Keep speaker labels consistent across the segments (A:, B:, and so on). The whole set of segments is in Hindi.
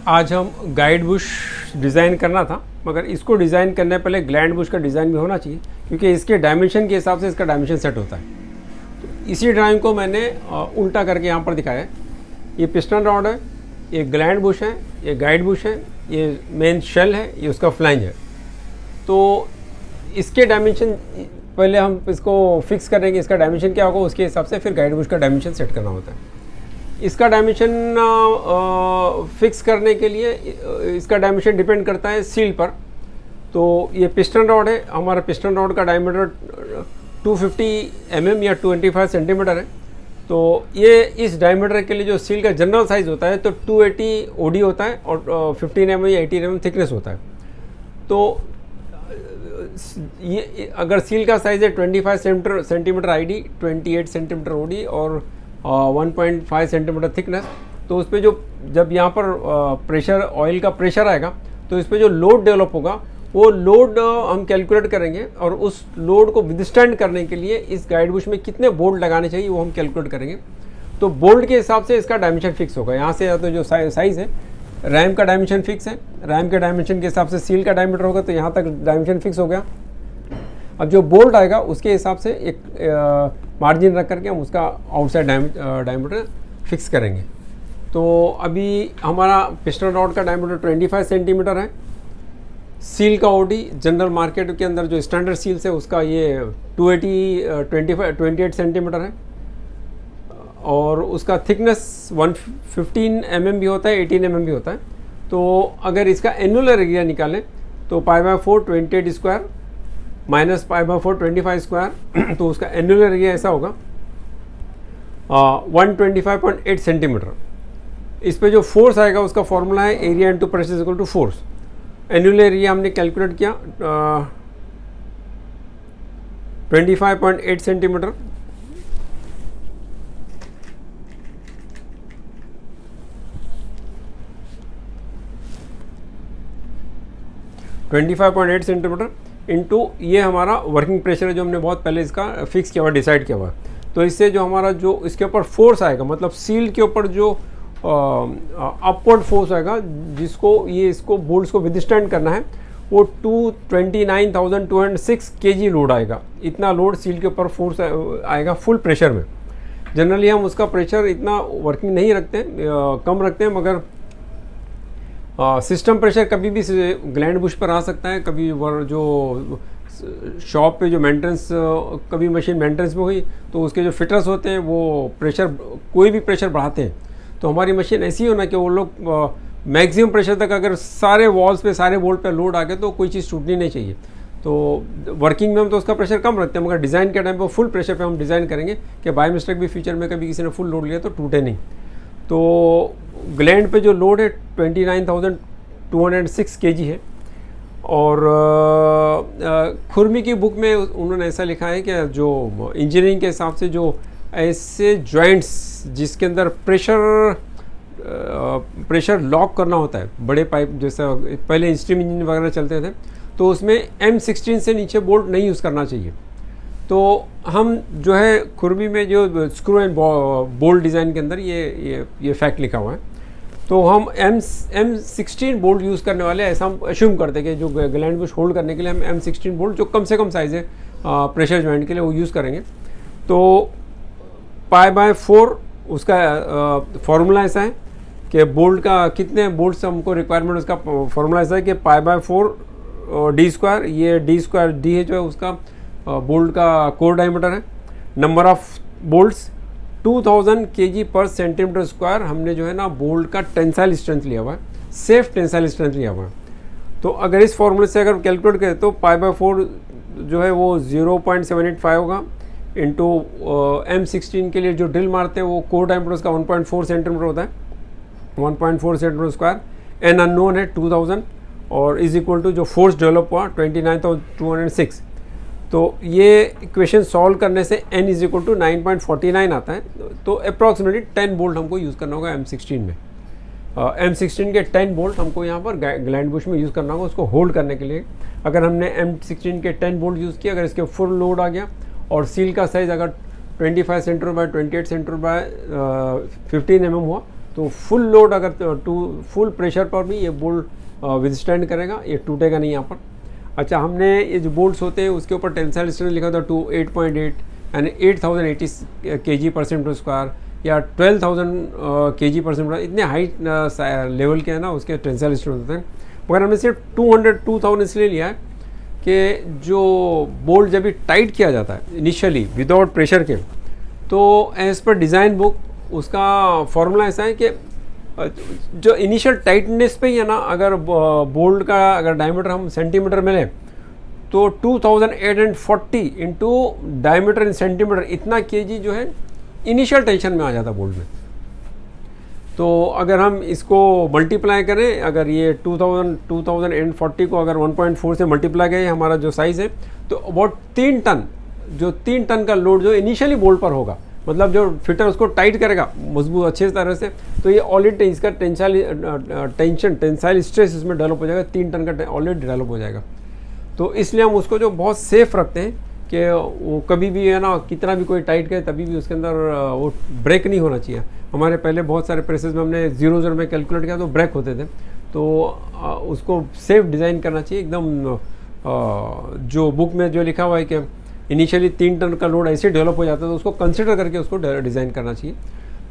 A: आज हम गाइड बुश डिज़ाइन करना था, मगर इसको डिज़ाइन करने पहले ग्लैंड बुश का डिज़ाइन भी होना चाहिए, क्योंकि इसके डायमेंशन के हिसाब से इसका डायमेंशन सेट होता है। तो इसी ड्राइंग को मैंने उल्टा करके यहाँ पर दिखाया है। ये पिस्टन रॉड है, ये ग्लैंड बुश है, ये गाइड बुश है, ये मेन शेल है, ये उसका फ्लैंज है। तो इसके डायमेंशन पहले हम इसको फिक्स करेंगे, इसका डायमेंशन क्या होगा, उसके हिसाब से फिर गाइड बुश का डायमेंशन सेट करना होता है। इसका डायमेंशन फिक्स करने के लिए इसका डायमेंशन डिपेंड करता है सील पर। तो ये पिस्टन रॉड है, हमारा पिस्टन रॉड का डायमीटर 250 mm या 25 सेंटीमीटर है। तो ये इस डायमीटर के लिए जो सील का जनरल साइज़ होता है तो 280 OD होता है और 15 mm या 18 mm थिकनेस होता है। तो ये अगर सील का साइज़ है 25 सेंटीमीटर ID, 28 सेंटीमीटर OD और 1.5 सेंटीमीटर थिकनेस, तो उस पर जो जब यहाँ पर प्रेशर, ऑयल का प्रेशर आएगा तो इस पर जो लोड डेवलप होगा वो लोड हम कैलकुलेट करेंगे, और उस लोड को विदस्टैंड करने के लिए इस गाइड बुश में कितने बोल्ट लगाने चाहिए वो हम कैलकुलेट करेंगे। तो बोल्ट के हिसाब से इसका डायमेंशन फिक्स होगा। यहाँ से तो जो साइज़ है, रैम का डायमेंशन फिक्स है, रैम के डायमेंशन के हिसाब से सील का डायमीटर होगा, तो यहाँ तक डायमेंशन फिक्स हो गया। अब जो बोल्ट आएगा उसके हिसाब से एक मार्जिन रख करके हम उसका आउटसाइड डायमीटर फिक्स करेंगे। तो अभी हमारा पिस्टन रॉड का डायमीटर 25 सेंटीमीटर है। सील का OD जनरल मार्केट के अंदर जो स्टैंडर्ड सील्स है उसका ये 28 सेंटीमीटर है, और उसका थिकनेस 115 mm भी होता है, 18 mm भी होता है। तो अगर इसका एनुलर एरिया निकालें तो π/4 28 स्क्वायर माइनस π/4 25 स्क्वायर, तो उसका एनुलर एरिया ऐसा होगा 125.8 सेंटीमीटर। इस पे जो फोर्स आएगा उसका फॉर्मूला है area into pressure equal to force. Annular area हमने कैलकुलेट किया 25.8 सेंटीमीटर, सेंटीमीटर इंटू ये हमारा वर्किंग प्रेशर है जो हमने बहुत पहले इसका फिक्स किया हुआ, डिसाइड किया हुआ। तो इससे जो हमारा जो इसके ऊपर फोर्स आएगा, मतलब सील के ऊपर जो अपवर्ड फोर्स आएगा जिसको ये इसको बोल्ट्स को विदस्टैंड करना है, वो 29,206 kg लोड आएगा। इतना लोड सील के ऊपर फोर्स आएगा फुल प्रेशर में। जनरली हम उसका प्रेशर इतना वर्किंग नहीं रखते, कम रखते हैं, मगर सिस्टम प्रेशर कभी भी ग्लैंड बुश पर आ सकता है। कभी जो शॉप पे जो मेंटेनेंस, कभी मशीन मेंटेनेंस में हुई तो उसके जो फिटर्स होते हैं वो प्रेशर, कोई भी प्रेशर बढ़ाते हैं। तो हमारी मशीन ऐसी हो ना कि वो लोग मैक्सिमम प्रेशर तक, अगर सारे वॉल्स पे, सारे बोल्ट पे लोड आ गए तो कोई चीज़ टूटनी नहीं चाहिए। तो वर्किंग में हम तो उसका प्रेशर कम रखते हैं, मगर डिज़ाइन के टाइम पर फुल प्रेशर पे हम डिज़ाइन करेंगे कि बाय मिस्टेक भी फ्यूचर में कभी किसी ने फुल लोड लिया तो टूटे नहीं। तो ग्लैंड पे जो लोड है 29,206 kg है। और खुरमी की बुक में उन्होंने ऐसा लिखा है कि जो इंजीनियरिंग के हिसाब से जो ऐसे जॉइंट्स जिसके अंदर प्रेशर लॉक करना होता है, बड़े पाइप जैसा पहले स्टीम इंजन वगैरह चलते थे, तो उसमें M16 से नीचे बोल्ट नहीं यूज़ करना चाहिए। तो हम जो है खुरमी में जो स्क्रू एंड बोल्ट डिज़ाइन के अंदर ये फैक्ट लिखा हुआ है। तो हम M16 बोल्ट यूज़ करने वाले, ऐसा हम अश्यूम करते हैं कि जो ग्लैंड बुश होल्ड करने के लिए हम M16 बोल्ट, जो कम से कम साइज़ है प्रेशर जॉइंट के लिए, वो यूज़ करेंगे। तो π/4 उसका फॉर्मूला ऐसा है कि बोल्ट का कितने बोल्ट्स हमको रिक्वायरमेंट, उसका फॉर्मूला ऐसा है कि π/4 d², ये d² है जो है उसका बोल्ट का कोर डायमीटर है। नंबर ऑफ बोल्ट्स 2000 kg पर सेंटीमीटर स्क्वायर हमने जो है ना बोल्ट का टेंसाइल स्ट्रेंथ लिया हुआ है, सेफ टेंसाइल स्ट्रेंथ लिया हुआ है। तो अगर इस फॉर्मूले से अगर कैलकुलेट करें तो π/4 जो है वो 0.785 होगा, इंटू M16 के लिए जो ड्रिल मारते हैं वो कोर डायमीटर उसका 1.4 सेंटीमीटर होता है, 1.4 सेंटीमीटर स्क्वायर। एन अननोन है 2000, और इज इक्वल टू जो फोर्स डेवलप हुआ 29,206। तो ये इक्वेशन सॉल्व करने से n इज इक्वल टू 9.49 आता है। तो अप्रॉक्सीमेटली 10 बोल्ट हमको यूज़ करना होगा M16 में। M16 के 10 बोल्ट हमको यहाँ पर ग्लैंड बुश में यूज़ करना होगा उसको होल्ड करने के लिए। अगर हमने M16 के 10 बोल्ट यूज़ किया, अगर इसके फुल लोड आ गया और सील का साइज़ अगर 25 centimetre bye 28 centimetre bye 15 mm हुआ, तो फुल लोड अगर फुल प्रेशर पर भी ये बोल्ट विदस्टैंड करेगा, ये टूटेगा नहीं यहाँ पर। अच्छा, हमने ये जो बोल्ट्स होते हैं उसके ऊपर टेंसाइल स्ट्रेंथ लिखा था 8.8 यानी 8080 kg/m², या 12,000 kg/m², इतने हाई लेवल के है ना उसके टेंसाइल स्ट्रेंथ होते हैं। मगर हमने सिर्फ 2000 इसलिए लिया है कि जो बोल्ट जब भी टाइट किया जाता है इनिशियली विदाउट प्रेशर के, तो एज पर डिज़ाइन बुक उसका फॉर्मूला ऐसा है कि जो इनिशियल टाइटनेस पे ही है ना, अगर बोल्ट का अगर डायमीटर हम सेंटीमीटर में लें तो 2840 इंटू डायमीटर इन सेंटीमीटर, इतना केजी जो है इनिशियल टेंशन में आ जाता बोल्ट में। तो अगर हम इसको मल्टीप्लाई करें, अगर ये 2040 को अगर 1.4 से मल्टीप्लाई करें हमारा जो साइज़ है, तो अबाउट 3 टन, जो 3 टन का लोड जो इनिशियली बोल्ट पर होगा, मतलब जो फिटर उसको टाइट करेगा मजबूत अच्छे तरह से, तो ये ऑलरेडी इसका टेंसाइल स्ट्रेस इसमें डेवलप हो जाएगा, 3 टन का ऑलरेडी डेवलप हो जाएगा। तो इसलिए हम उसको जो बहुत सेफ रखते हैं कि वो कभी भी है ना, कितना भी कोई टाइट करे तभी भी उसके अंदर वो ब्रेक नहीं होना चाहिए। हमारे पहले बहुत सारे प्रेसेस में हमने 0 में कैलकुलेट किया तो ब्रेक होते थे, तो उसको सेफ डिज़ाइन करना चाहिए एकदम। जो बुक में जो लिखा हुआ है कि इनिशियली 3 टन का लोड ऐसे डेवलप हो जाता है, तो उसको कंसिडर करके उसको डिज़ाइन करना चाहिए।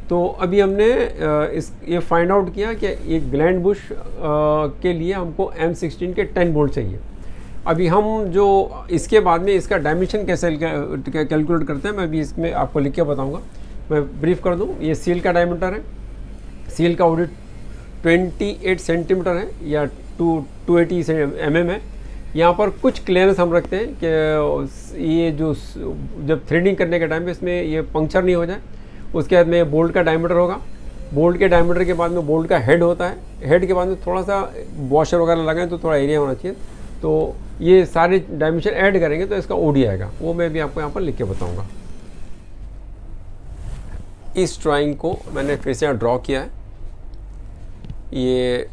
A: तो अभी हमने ये फाइंड आउट किया कि एक ग्लैंड बुश के लिए हमको M16 के 10 बोल्ट चाहिए। अभी हम जो इसके बाद में इसका डायमेंशन कैसे कैलकुलेट करते हैं, मैं अभी इसमें आपको लिख के बताऊँगा। मैं ब्रीफ कर दूँ, ये सील का डायमीटर है, सील का ऑडिट 28 सेंटीमीटर है या 280 mm है। यहाँ पर कुछ क्लियरेंस हम रखते हैं कि ये जो जब थ्रेडिंग करने के टाइम पे इसमें ये पंक्चर नहीं हो जाए। उसके बाद में बोल्ट का डायमीटर होगा, बोल्ट के डायमीटर के बाद में बोल्ट का हेड होता है, हेड के बाद में थोड़ा सा वॉशर वगैरह लगाएं तो थोड़ा एरिया होना चाहिए। तो ये सारे डायमेंशन ऐड करेंगे तो इसका ओडी आएगा, वो मैं भी आपको यहाँ पर लिख के बताऊँगा। इस ड्राइंग को मैंने फिर से यहाँ ड्रॉ किया है। ये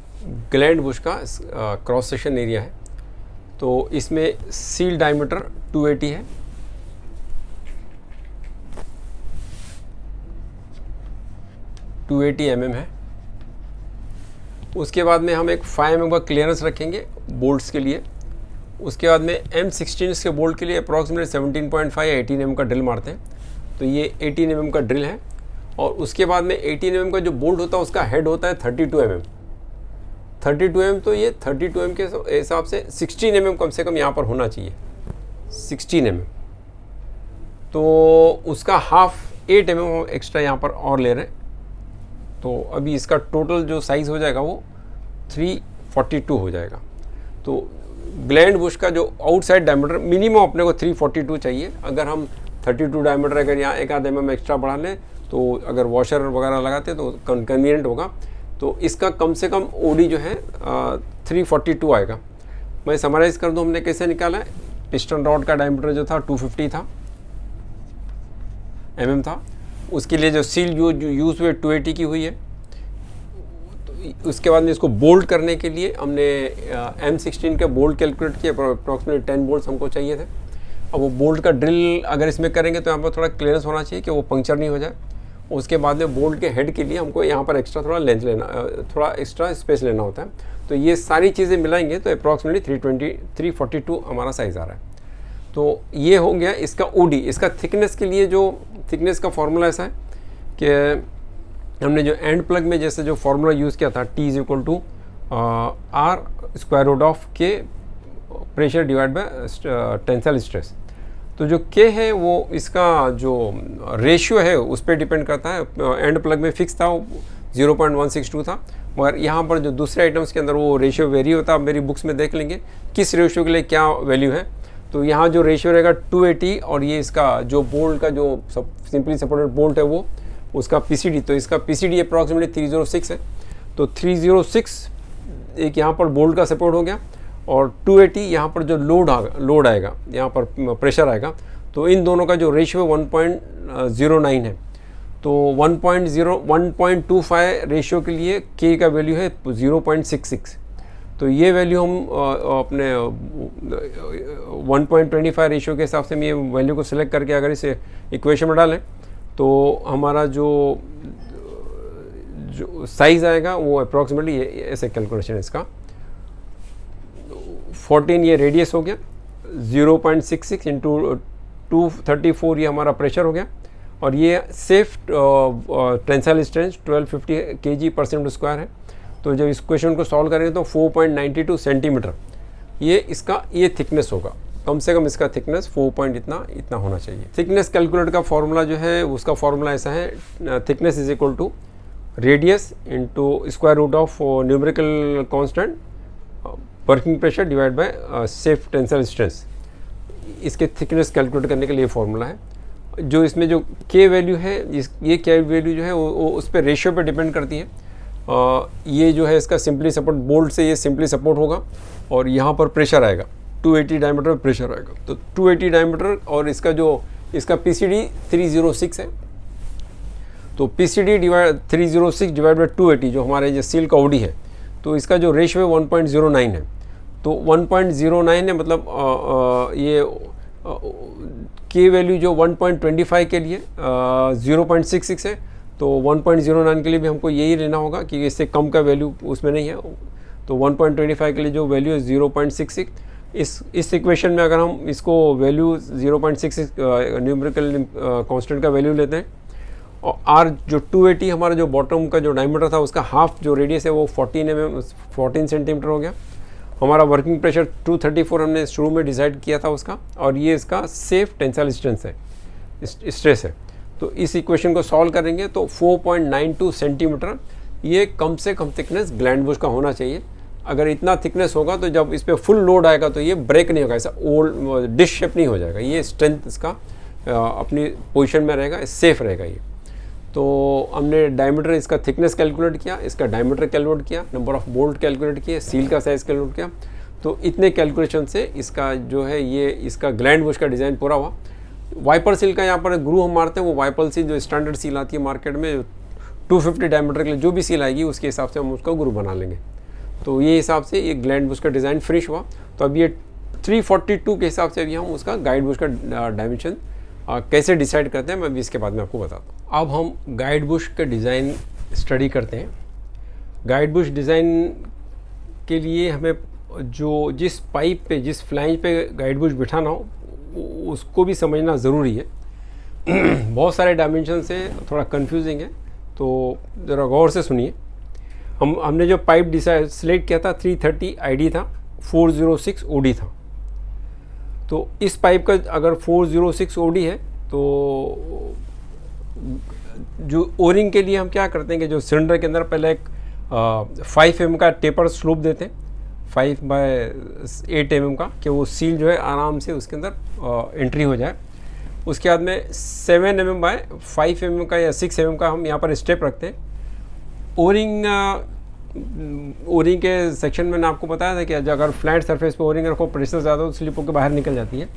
A: ग्लैंड बुश का क्रॉस सेक्शन एरिया है। तो इसमें सील डायमीटर 280 है, mm है। उसके बाद में हम एक 5 mm का क्लियरेंस रखेंगे बोल्ट्स के लिए। उसके बाद में M16 के बोल्ट के लिए अप्रॉक्सीमेट 17.5 या 18 mm का ड्रिल मारते हैं, तो ये 18 mm का ड्रिल है। और उसके बाद में 18 mm का जो बोल्ट होता है उसका हेड होता है 32 mm। 32 mm, तो ये 32 mm के हिसाब से 16 mm कम से कम यहाँ पर होना चाहिए, 16 mm। तो उसका हाफ 8 mm एक्स्ट्रा यहाँ पर और ले रहे हैं। तो अभी इसका टोटल जो साइज़ हो जाएगा वो 342 हो जाएगा। तो ग्लैंड बुश का जो आउटसाइड डायमीटर मिनिमम अपने को 342 चाहिए। अगर हम 32 डायमीटर अगर यहाँ 1 mm एक्स्ट्रा बढ़ा लें तो अगर वॉशर वगैरह लगाते तो कन्वीनियंट होगा। तो इसका कम से कम ओडी जो है 342 आएगा। मैं समराइज़ कर दूं हमने कैसे निकाला है। पिस्टन रॉड का डायमीटर जो था 250 था, mm था। उसके लिए जो सील यूज़ हुई 280 की हुई है। तो उसके बाद में इसको बोल्ट करने के लिए हमने M16 के बोल्ट कैलकुलेट किए, अप्रॉक्सीमेट 10 बोल्ट हमको चाहिए थे। अब वो बोल्ट का ड्रिल अगर इसमें करेंगे तो यहाँ पर थोड़ा क्लियरेंस होना चाहिए कि वो पंक्चर नहीं हो जाए। उसके बाद में बोल्ट के हेड के लिए हमको यहाँ पर एक्स्ट्रा थोड़ा लेंथ लेना, थोड़ा एक्स्ट्रा स्पेस लेना होता है। तो ये सारी चीज़ें मिलाएंगे तो अप्रॉक्सीमेटली 342 हमारा साइज़ आ रहा है। तो ये हो गया इसका ओडी। इसका थिकनेस के लिए जो थिकनेस का फॉर्मूला ऐसा है कि हमने जो एंड प्लग में जैसे जो फार्मूला यूज़ किया था T = R√K pressure divide bye tensile stress. तो जो K है वो इसका जो रेशियो है उस पर डिपेंड करता है। एंड प्लग में फिक्स था, 0.162 था, मगर यहाँ पर जो दूसरे आइटम्स के अंदर वो रेशियो वेरी होता है। आप मेरी बुक्स में देख लेंगे किस रेशियो के लिए क्या वैल्यू है। तो यहाँ जो रेशियो रहेगा 280 और ये इसका जो बोल्ट का जो सिंपली सपोर्टेड बोल्ट है वो उसका PCD, तो इसका PCD अप्रॉक्सीमेटली 306 है। तो 306 एक यहाँ पर बोल्ट का सपोर्ट हो गया और 280 यहाँ पर जो लोड आएगा, यहाँ पर प्रेशर आएगा। तो इन दोनों का जो रेशियो 1.09 है। तो 1.25 रेशियो के लिए K का वैल्यू है 0.66। तो ये वैल्यू हम अपने 1.25 रेशियो के हिसाब से हम ये वैल्यू को सिलेक्ट करके अगर इसे इक्वेशन में डालें तो हमारा जो जो साइज़ आएगा वो अप्रॉक्सीमेटली ऐसे कैलकुलेशन है इसका। 14 ये रेडियस हो गया, 0.66 इंटू 234 ये हमारा प्रेशर हो गया, और ये सेफ टेंसाइल स्ट्रेंथ 1250 kg/cm² है। तो जब इस क्वेश्चन को सॉल्व करेंगे तो 4.92 सेंटीमीटर ये इसका ये थिकनेस होगा। कम से कम इसका थिकनेस 4 इतना होना चाहिए। थिकनेस कैलकुलेट का फॉर्मूला जो है उसका फॉर्मूला ऐसा है, thickness is equal to radius into square root of numerical constant working pressure divide by safe tensile strength. इसके थिकनेस कैलकुलेट करने के लिए फॉर्मूला है। जो इसमें जो के वैल्यू है, ये के वैल्यू जो है वो उस पर रेशियो पे डिपेंड करती है। ये जो है इसका सिंपली सपोर्ट, बोल्ट से ये सिंपली सपोर्ट होगा, और यहाँ पर प्रेशर आएगा 280 डायमीटर प्रेशर आएगा। तो 280 डायमीटर, और इसका PCD 306 है। तो PCD 306 डिवाइड बाई 280 जो हमारे जो सील का OD है, तो इसका जो रेशियो है 1.09 है। तो 1.09 है, मतलब ये के वैल्यू जो 1.25 के लिए 0.66 है, तो 1.09 के लिए भी हमको यही लेना होगा कि इससे कम का वैल्यू उसमें नहीं है। तो 1.25 के लिए जो वैल्यू है 0.66, इस इक्वेशन में अगर हम इसको वैल्यू 0.66 न्यूमेरिकल कांस्टेंट का वैल्यू लेते हैं, और आर जो 280 हमारा जो बॉटम का जो डायमीटर था उसका हाफ जो रेडियस है वो 14 सेंटीमीटर हो गया। हमारा वर्किंग प्रेशर 234 हमने शुरू में डिसाइड किया था उसका, और ये इसका सेफ टेंसाइल स्ट्रेस है। तो इस इक्वेशन को सॉल्व करेंगे तो 4.92 सेंटीमीटर ये कम से कम थिकनेस ग्लैंड बुश का होना चाहिए। अगर इतना थिकनेस होगा तो जब इस पर फुल लोड आएगा तो ये ब्रेक नहीं होगा, ऐसा ओल्ड डिश शेप नहीं हो जाएगा। ये स्ट्रेंथ इसका अपनी पोजीशन में रहेगा, सेफ रहेगा ये। तो हमने डायमीटर इसका थिकनेस कैलकुलेट किया, इसका डायमीटर कैलकुलेट किया, नंबर ऑफ बोल्ट कैलकुलेट किए, सील का साइज़ कैलकुलेट किया। तो इतने कैलकुलेशन से इसका जो है ये इसका ग्लैंड बुश का डिज़ाइन पूरा हुआ। वाइपर सील का यहाँ पर ग्रू हम मारते हैं, वो वाइपर सील जो स्टैंडर्ड सील आती है मार्केट में 250 डायमीटर के लिए जो भी सील आएगी उसके हिसाब से हम उसका ग्रू बना लेंगे। तो ये हिसाब से ये ग्लैंड बुश का डिज़ाइन फिनिश हुआ। तो अब ये 342 के हिसाब से अभी हम उसका गाइड बुश का डायमेंशन कैसे डिसाइड करते हैं मैं अभी इसके बाद में आपको बताता हूँ। अब हम गाइड बुश का डिज़ाइन स्टडी करते हैं। गाइड बुश डिज़ाइन के लिए हमें जो जिस पाइप पे जिस फ्लैंज पे गाइड बुश बिठाना हो उसको भी समझना ज़रूरी है। बहुत सारे डायमेंशन से थोड़ा कंफ्यूजिंग है, तो ज़रा गौर से सुनिए। हमने जो पाइप डिसाइड सिलेक्ट किया था 330 ID था, 406 OD था। तो इस पाइप का अगर 406 OD है तो जो ओरिंग के लिए हम क्या करते हैं कि जो सिलेंडर के अंदर पहले एक 5 mm का टेपर स्लोप देते हैं, 5/8 mm का, कि वो सील जो है आराम से उसके अंदर एंट्री हो जाए। उसके बाद में 7 mm बाय 5 mm का या 6 mm का हम यहाँ पर स्टेप रखते हैं। ओरिंग के सेक्शन में मैंने आपको बताया था कि अगर फ्लैट सरफेस पे ओरिंग रखो प्रेशर ज़्यादा तो स्लिप होकर बाहर निकल जाती है।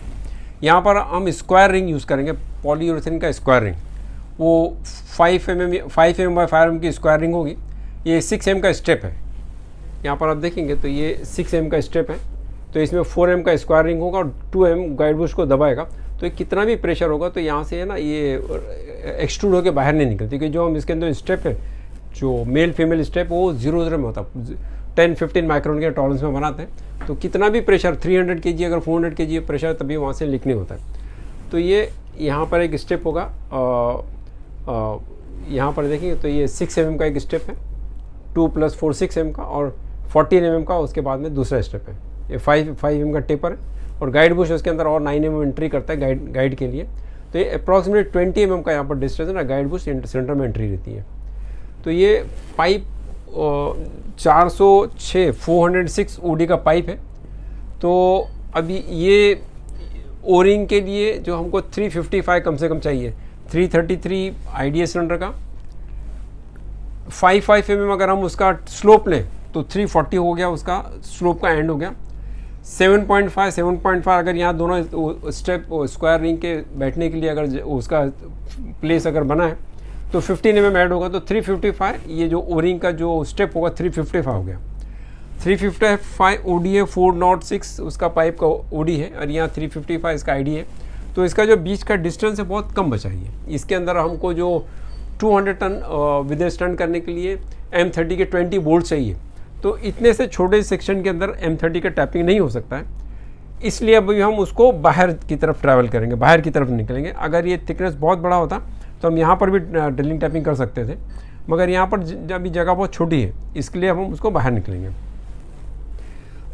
A: यहाँ पर हम स्क्वायर रिंग यूज़ करेंगे, पॉलीयूरेथेन का स्क्वायर रिंग। वो 5 mm बाय 5 mm की स्क्वायर रिंग होगी। ये 6 mm का स्टेप है। यहाँ पर आप देखेंगे तो ये 6 mm का स्टेप है, तो इसमें 4 mm का स्क्वायर रिंग होगा और 2 mm गाइड बुश को दबाएगा। तो कितना भी प्रेशर होगा तो यहाँ से है ना ये एक्सट्रूड होकर बाहर नहीं निकलती, क्योंकि जो हम इसके अंदर स्टेप है जो मेल फीमेल स्टेप वो 0 में होता है, 10-15 माइक्रोन के टॉलरेंस में बनाते हैं। तो कितना भी प्रेशर 300 kg अगर 400 kg प्रेशर तभी वहाँ से लीक नहीं होता है। तो ये यहाँ पर एक स्टेप होगा, यहाँ पर देखेंगे तो ये 6 mm का एक स्टेप है, 2 + 4 6 mm का, और 14 mm का उसके बाद में दूसरा स्टेप है। ये 5 mm का टेपर है, और गाइड बुश उसके अंदर और 9 mm एंट्री करता है गाइड के लिए। तो ये अप्रॉक्सीमेट 20 mm का यहाँ पर डिस्टेंस है ना, गाइड बुश सेंटर में एंट्री रहती है। तो ये पाइप 406 OD का पाइप है। तो अभी ये ओरिंग के लिए जो हमको 355 कम से कम चाहिए, 333 आइडिया सिलेंडर का 5 mm अगर हम उसका स्लोप लें तो 340 हो गया, उसका स्लोप का एंड हो गया। 7.5 अगर यहाँ दोनों स्टेप स्क्वायर रिंग के बैठने के लिए अगर उसका प्लेस अगर बना है तो 15 mm ऐड होगा, तो 355 ये जो ओरिंग का जो स्टेप होगा 355 हो गया। 355 OD है, 406 उसका पाइप का OD है, और यहाँ 355 इसका ID है। तो इसका जो बीच का डिस्टेंस है बहुत कम बचा है। इसके अंदर हमको जो 200 टन विदस्टैंड करने के लिए M30 के 20 बोल्ट चाहिए। तो इतने से छोटे सेक्शन के अंदर M30 का टैपिंग नहीं हो सकता है, इसलिए अभी हम उसको बाहर की तरफ ट्रैवल करेंगे, बाहर की तरफ निकलेंगे। अगर ये थिकनेस बहुत बड़ा होता तो हम यहाँ पर भी ड्रिलिंग टैपिंग कर सकते थे, मगर यहाँ पर अभी जगह बहुत छोटी है, इसके लिए हम उसको बाहर निकलेंगे।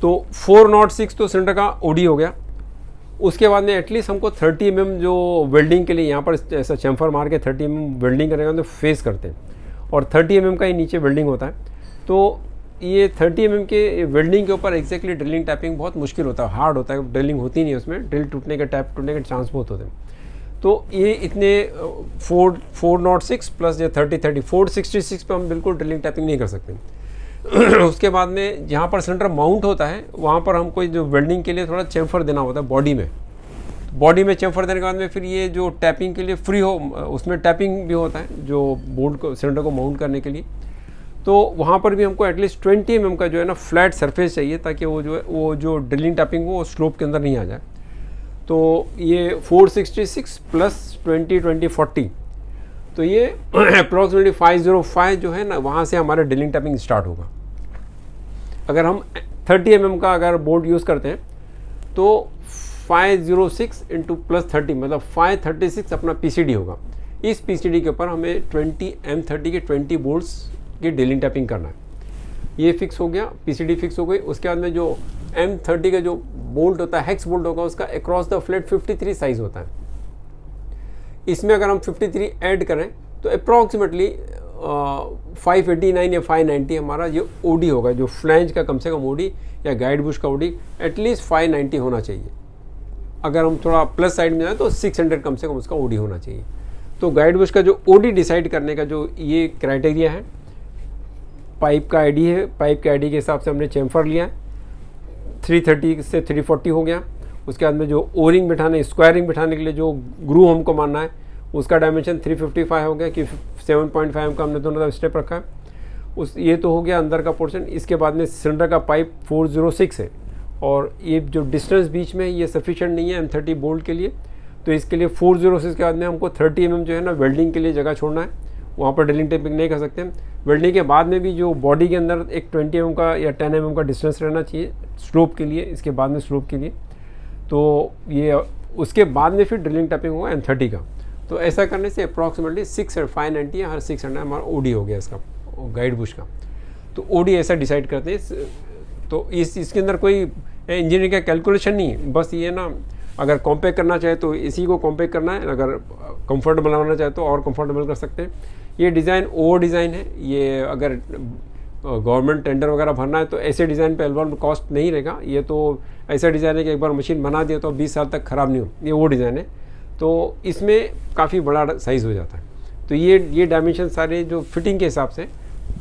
A: तो 406 तो सिलेंडर का ओडी हो गया। उसके बाद में एटलीस्ट हमको 30 mm जो वेल्डिंग के लिए यहाँ पर ऐसा चैम्फर मार के 30 mm वेल्डिंग करेगा तो फेस करते हैं, और 30 mm का ही नीचे वेल्डिंग होता है। तो ये 30 mm के वेल्डिंग के ऊपर एग्जैक्टली ड्रिलिंग टैपिंग बहुत मुश्किल होता है, हार्ड होता है, ड्रिलिंग होती नहीं है उसमें, ड्रिल टूटने के टैप टूटने के चांस बहुत होते हैं। तो ये इतने 406 प्लस ये 30 466 पे हम बिल्कुल ड्रिलिंग टैपिंग नहीं कर सकते। उसके बाद में जहाँ पर सिलेंडर माउंट होता है वहाँ पर हमको जो वेल्डिंग के लिए थोड़ा चैम्फर देना होता है बॉडी में चैम्फर देने के बाद में फिर ये जो टैपिंग के लिए फ्री हो, उसमें टैपिंग भी होता है जो बोल्ट को सिलेंडर को माउंट करने के लिए। तो वहाँ पर भी हमको एटलीस्ट 20 mm का जो है ना फ्लैट सरफेस चाहिए, ताकि वो जो ड्रिलिंग टैपिंग वो स्लोप के अंदर नहीं आ जाए। तो ये 466 प्लस 20 40, तो ये अप्रॉक्सीमेटली 505 जो है ना, वहाँ से हमारा ड्रिलिंग टैपिंग स्टार्ट होगा। अगर हम 30 mm का अगर बोल्ट यूज़ करते हैं तो 506 इंटू प्लस 30 मतलब 536 अपना PCD होगा। इस PCD के ऊपर हमें M30 के 20 बोल्ट्स की ड्रिलिंग टैपिंग करना है। ये फिक्स हो गया, PCD फिक्स हो गई। उसके बाद में जो M30 का जो बोल्ट होता है, हेक्स बोल्ट होगा, उसका अक्रॉस द फ्लेट 53 साइज होता है। इसमें अगर हम 53 ऐड करें तो अप्रॉक्सीमेटली 589 या 590 हमारा ये ओडी होगा, जो फ्लैंज का कम से कम ओडी या गाइड बुश का ओडी एटलीस्ट 590 होना चाहिए। अगर हम थोड़ा प्लस साइड में जाए तो 600 कम से कम उसका ओडी होना चाहिए। तो गाइड बुश का जो ओडी डिसाइड करने का जो ये क्राइटेरिया है, पाइप का आईडी है, पाइप के आईडी के हिसाब से हमने चैम्फर लिया है, 330 से 340 हो गया। उसके बाद में जो ओरिंग बिठाने, स्क्वायरिंग बिठाने के लिए जो ग्रू हमको मानना है, उसका डायमेंशन 355 हो गया कि 7.5 का हमने दोनों तरफ स्टेप रखा है। ये तो हो गया अंदर का पोर्शन। इसके बाद में सिलेंडर का पाइप 406 है, और ये जो डिस्टेंस बीच में ये सफिशिएंट नहीं है M30 बोल्ट के लिए। तो इसके लिए 406 के बाद में हमको 30 mm जो है ना वेल्डिंग के लिए जगह छोड़ना है, वहाँ पर ड्रिलिंग टैपिंग नहीं कर सकते। वेल्डिंग के बाद में भी जो बॉडी के अंदर एक 20 mm का या 10 mm का डिस्टेंस रहना चाहिए स्लोप के लिए, इसके बाद में स्लोप के लिए। तो ये उसके बाद में फिर ड्रिलिंग टैपिंग होगा M30 का। तो ऐसा करने से अप्रॉक्सीमेटली 590 या हर 600 हमारा ओडी हो गया इसका, गाइड बुश का। तो ओडी ऐसा डिसाइड करते हैं। तो इसके अंदर कोई इंजीनियरिंग का कैलकुलेशन नहीं है, बस ये ना अगर कॉम्पैक्ट करना चाहे तो इसी को कॉम्पैक्ट करना है, अगर कंफर्टेबल बनाना चाहे तो और कंफर्टेबल कर सकते हैं। ये डिज़ाइन ओवर डिज़ाइन है, ये अगर गवर्नमेंट टेंडर वगैरह भरना है तो ऐसे डिज़ाइन पे एल्बम कॉस्ट नहीं रहेगा। ये तो ऐसा डिज़ाइन है कि एक बार मशीन बना दिया तो 20 साल तक ख़राब नहीं हो, ये वो डिज़ाइन है। तो इसमें काफ़ी बड़ा साइज़ हो जाता है। तो ये डायमेंशन सारे जो फिटिंग के हिसाब से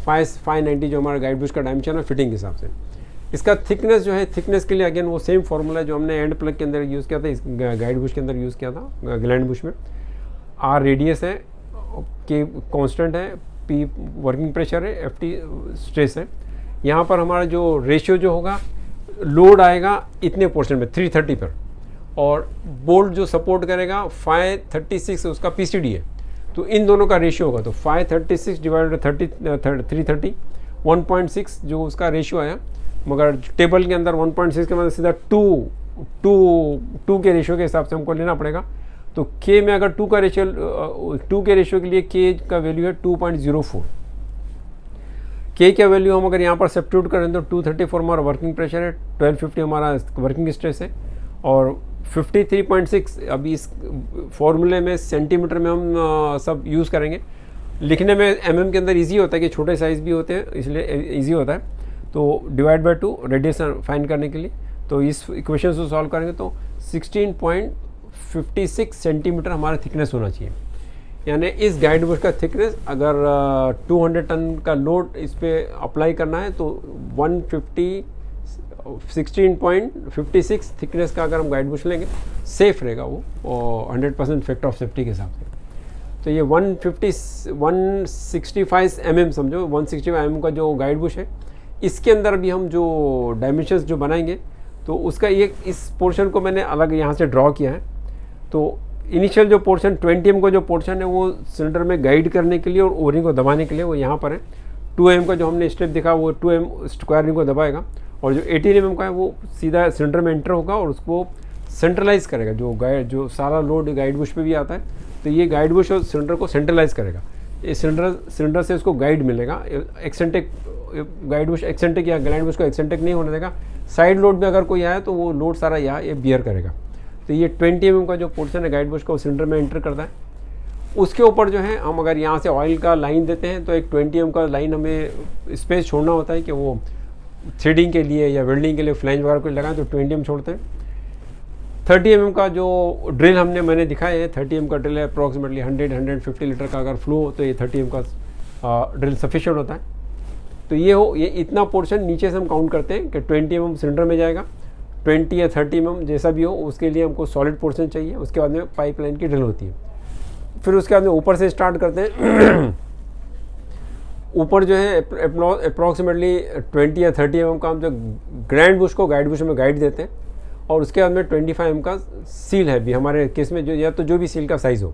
A: 590 जो हमारा गाइड बुश का डायमेंशन है फिटिंग के हिसाब से। इसका थिकनेस जो है, थिकनेस के लिए अगेन वो सेम फार्मूला जो हमने एंड प्लग के अंदर यूज़ किया था, इस गाइड बुश के अंदर यूज़ किया था, ग्लैंड बुश में। R रेडियस है, K कांस्टेंट है, P वर्किंग प्रेशर है, FT स्ट्रेस है। यहाँ पर हमारा जो रेशियो जो होगा, लोड आएगा इतने पोर्शन में 330 पर, और बोल्ट जो सपोर्ट करेगा 536 उसका PCD है। तो इन दोनों का रेशियो होगा, तो 536 डिवाइडेड 330 1.6 जो उसका रेशियो आया। मगर टेबल के अंदर 1.6 के मतलब सीधा 2 के रेशियो के हिसाब से हमको लेना पड़ेगा। तो K में अगर 2 के रेशियो के लिए K का वैल्यू है 2.04। K का वैल्यू हम अगर यहाँ पर सब्स्टिट्यूट करें तो 234 हमारा वर्किंग प्रेशर है, 1250 हमारा वर्किंग स्ट्रेस है, और 53.6 अभी इस फॉर्मूले में सेंटीमीटर में हम सब यूज़ करेंगे। लिखने में mm के अंदर इजी होता है कि छोटे साइज़ भी होते हैं, इसलिए इजी होता है। तो डिवाइड बाय 2 रेडियस फाइंड करने के लिए, तो इस इक्वेशन को सॉल्व करेंगे तो 16.56 सेंटीमीटर हमारा थिकनेस होना चाहिए। यानी इस गाइड बुश का थिकनेस अगर 200 टन का लोड इस पर अप्लाई करना है तो 16.56 थिकनेस का अगर हम गाइड बुश लेंगे सेफ रहेगा वो, और 100% फैक्टर ऑफ सेफ्टी के हिसाब से। तो ये 165 mm समझो, 165 mm का जो गाइड बुश है, इसके अंदर भी हम जो डायमेंशंस जो बनाएंगे तो उसका ये इस पोर्शन को मैंने अलग यहाँ से ड्रॉ किया है। तो इनिशियल जो पोर्शन 20 mm का जो पोर्शन है वो सिलेंडर में गाइड करने के लिए और ओरिंग को दबाने के लिए वो यहाँ पर है। 2 mm का जो हमने स्टेप दिखा वो 2 स्क्वायर रिंग को दबाएगा, और जो 18 mm का है वो सीधा सिलेंडर में एंटर होगा और उसको सेंट्रलाइज करेगा। जो सारा लोड गाइड बुश पे भी आता है, तो ये गाइड बुश और सिलेंडर को सेंट्रलाइज करेगा। इस सिलेंडर से उसको गाइड मिलेगा। एक्सेंट्रिक गाइड बुश एक्सेंट्रिक या ग्लाइड बुश को एक्सेंट्रिक नहीं होने देगा। साइड लोड में अगर कोई आए तो वो लोड सारा यहाँ ये बियर करेगा। तो ये 20 mm का जो पोर्शन है गाइड बुश का वो सिलेंडर में एंटर करता है। उसके ऊपर जो है हम अगर यहाँ से ऑयल का लाइन देते हैं तो एक 20 mm का लाइन हमें स्पेस छोड़ना होता है कि वो थ्रेडिंग के लिए या वेल्डिंग के लिए फ्लैंज वगैरह कुछ लगाएं, तो 20 mm छोड़ते हैं। 30 mm का जो ड्रिल मैंने दिखाया है, 30 mm का ड्रिल है अप्रॉक्सीमेटली 100-150 लीटर का अगर फ्लो हो तो ये 30 mm का ड्रिल सफिशिएंट होता है। तो ये इतना पोर्शन नीचे से हम काउंट करते हैं कि 20 mm सिलेंडर में जाएगा। 20 या 30 mm जैसा भी हो, उसके लिए हमको सॉलिड पोर्शन चाहिए। उसके बाद में पाइपलाइन की ड्रिल होती है। फिर उसके बाद में ऊपर से स्टार्ट करते हैं। ऊपर जो है अप्रॉक्सीमेटली 20 या 30 mm का हम जो ग्रैंड बुश को गाइड बुश में गाइड देते हैं, और उसके बाद में 25 mm का सील है भी हमारे केस में, जो या तो जो भी सील का साइज़ हो।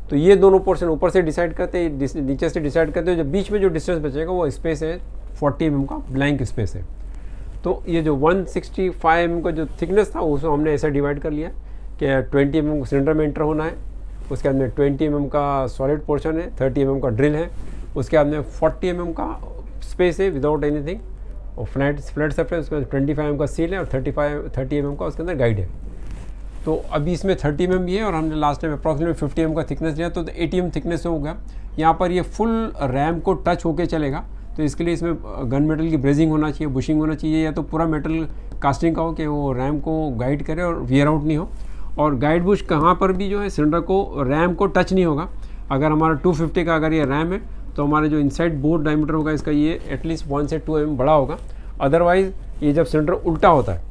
A: तो ये दोनों पोर्शन ऊपर से डिसाइड करते हैं, नीचे से डिसाइड करते हैं। जो बीच में जो डिस्टेंस बचेगा वो स्पेस है 40 mm का ब्लैंक स्पेस है। तो ये जो 165 mm का जो थिकनेस था उसको हमने ऐसा डिवाइड कर लिया कि 20 mm सिलेंडर में एंटर होना है, उसके बाद में 20 mm का सॉलिड पोर्शन है, 30 mm का ड्रिल है, उसके बाद में 40 mm का स्पेस है विदाउट एनीथिंग और फ्लैट सरफेस, उसके बाद 25 mm का सील है और 30 mm का उसके अंदर गाइड है। तो अभी इसमें 30 mm भी है और हमने लास्ट टाइम अप्रॉक्सीमेट 50 mm का थिकनेस लिया, तो 80 mm थिकनेस हो गया। यहाँ पर ये फुल रैम को टच होके चलेगा, तो इसके लिए इसमें गन मेटल की ब्रेजिंग होना चाहिए, बुशिंग होना चाहिए, या तो पूरा मेटल कास्टिंग का हो कि वो रैम को गाइड करे और वियर आउट नहीं हो। और गाइड बुश कहाँ पर भी जो है सिलेंडर को रैम को टच नहीं होगा। अगर हमारा 250 का अगर ये रैम है तो हमारे जो इनसाइड बोर डायमीटर होगा इसका ये एटलीस्ट 1 से 2 mm बड़ा होगा। अदरवाइज़ ये जब सिलेंडर उल्टा होता है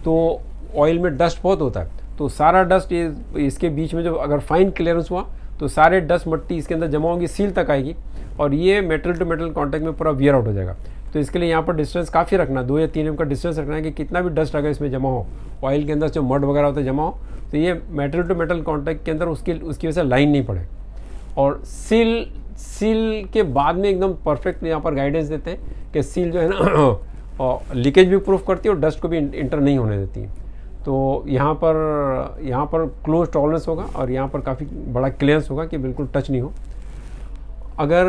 A: तो ऑयल में डस्ट बहुत होता है, तो सारा डस्ट ये इसके बीच में जो अगर फाइन क्लियरेंस हुआ तो सारे डस्ट मट्टी इसके अंदर जमा होगी, सील तक आएगी और ये मेटल टू मेटल कॉन्टैक्ट में पूरा वियर आउट हो जाएगा। तो इसके लिए यहाँ पर डिस्टेंस काफ़ी रखना, 2 या 3 mm का डिस्टेंस रखना है कि कितना भी डस्ट अगर इसमें जमा हो, ऑयल के अंदर जो मड वगैरह होता है जमा हो, तो ये मेटल टू मेटल कॉन्टैक्ट के अंदर उसकी वजह से लाइन नहीं पड़े। और सील के बाद में एकदम परफेक्ट यहाँ पर गाइडेंस देते हैं कि सील जो है ना लीकेज भी प्रूफ करती है और डस्ट को भी इंटर नहीं होने देती है। तो यहाँ पर क्लोज टॉलरेंस होगा और यहाँ पर काफ़ी बड़ा क्लियरेंस होगा कि बिल्कुल टच नहीं हो। अगर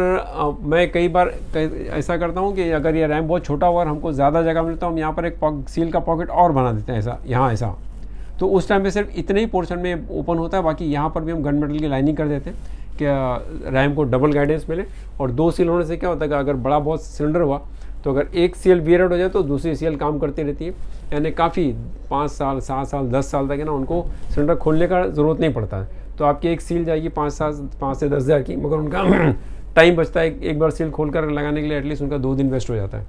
A: मैं कई बार ऐसा करता हूँ कि अगर ये रैम बहुत छोटा हुआ और हमको ज़्यादा जगह मिलता है, हम यहाँ पर एक सील का पॉकेट और बना देते हैं ऐसा, तो उस टाइम पे सिर्फ इतने ही पोर्शन में ओपन होता है, बाकी यहाँ पर भी हम गन मेटल की लाइनिंग कर देते हैं कि रैम को डबल गाइडेंस मिले। और 2 सील होने से क्या होता है कि अगर बड़ा बहुत सिलेंडर हुआ तो अगर एक सील वियर आउट हो जाए तो दूसरी सील काम करती रहती है, यानी काफ़ी 5 साल 7 साल 10 साल तक है ना उनको सिलेंडर खोलने का ज़रूरत नहीं पड़ता है। तो आपकी एक सील जाएगी 5 से 10 हज़ार की, मगर उनका टाइम बचता है एक बार सील खोल कर लगाने के लिए, एटलीस्ट उनका 2 दिन वेस्ट हो जाता है।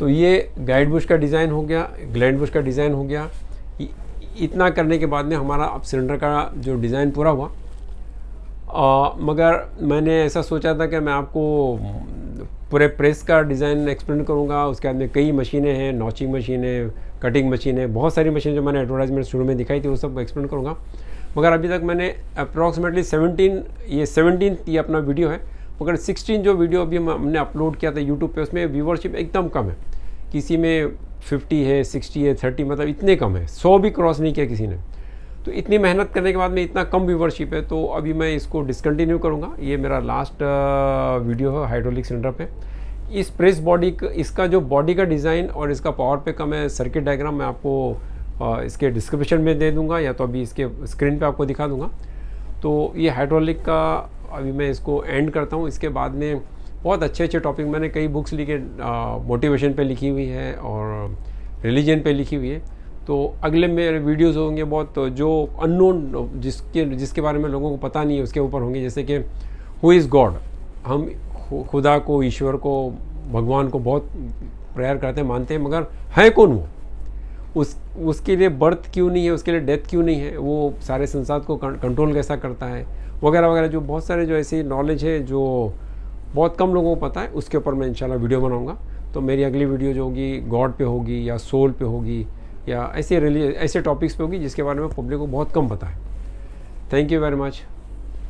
A: तो ये गाइड बुश का डिज़ाइन हो गया, ग्लैंड बुश का डिज़ाइन हो गया। इतना करने के बाद में हमारा अब सिलेंडर का जो डिज़ाइन पूरा हुआ। मगर मैंने ऐसा सोचा था कि मैं आपको पूरे प्रेस का डिज़ाइन एक्सप्लेन करूंगा। उसके बाद में कई मशीनें हैं, नॉचिंग मशीन है, कटिंग मशीन है, बहुत सारी मशीन जो मैंने एडवर्टाइजमेंट शुरू में दिखाई थी वो सब एक्सप्लेन करूंगा। मगर अभी तक मैंने अप्रॉक्सीमेटली 17 ये अपना वीडियो है, मगर 16 जो वीडियो अभी हमने अपलोड किया था यूट्यूब पे, उसमें व्यूवरशिप एकदम कम है। किसी में 50 है, 60 है, 30, मतलब इतने कम है, 100 भी क्रॉस नहीं किया किसी ने। तो इतनी मेहनत करने के बाद में इतना कम व्यूवरशिप है, तो अभी मैं इसको डिसकंटिन्यू करूँगा। ये मेरा लास्ट वीडियो है हाइड्रोलिक सिलेंडर पे। इस प्रेस बॉडी इसका जो बॉडी का डिज़ाइन और इसका पावर पे का मैं सर्किट डायग्राम मैं आपको इसके डिस्क्रिप्शन में दे दूंगा, या तो अभी इसके स्क्रीन पे आपको दिखा दूंगा। तो ये हाइड्रोलिक का अभी मैं इसको एंड करता हूँ। इसके बाद में बहुत अच्छे टॉपिक मैंने कई बुक्स लिखे, मोटिवेशन पे लिखी हुई है और रिलीजन पे लिखी हुई है। तो अगले मेरे वीडियोस होंगे बहुत जो अननोन, जिसके बारे में लोगों को पता नहीं है, उसके ऊपर होंगे। जैसे कि हु इज़ गॉड, हम खुदा को, ईश्वर को, भगवान को बहुत प्रेयर करते हैं, मानते हैं, मगर है कौन वो, उसके लिए बर्थ क्यों नहीं है, उसके लिए डेथ क्यों नहीं है, वो सारे संसार को कंट्रोल कैसा करता है, वगैरह वगैरह। जो बहुत सारे जो ऐसी नॉलेज है जो बहुत कम लोगों को पता है, उसके ऊपर मैं इंशाल्लाह वीडियो बनाऊँगा। तो मेरी अगली वीडियो जो होगी गॉड पे होगी या सोल पे होगी या ऐसे टॉपिक्स पे होगी जिसके बारे में पब्लिक को बहुत कम पता है। Thank you very much.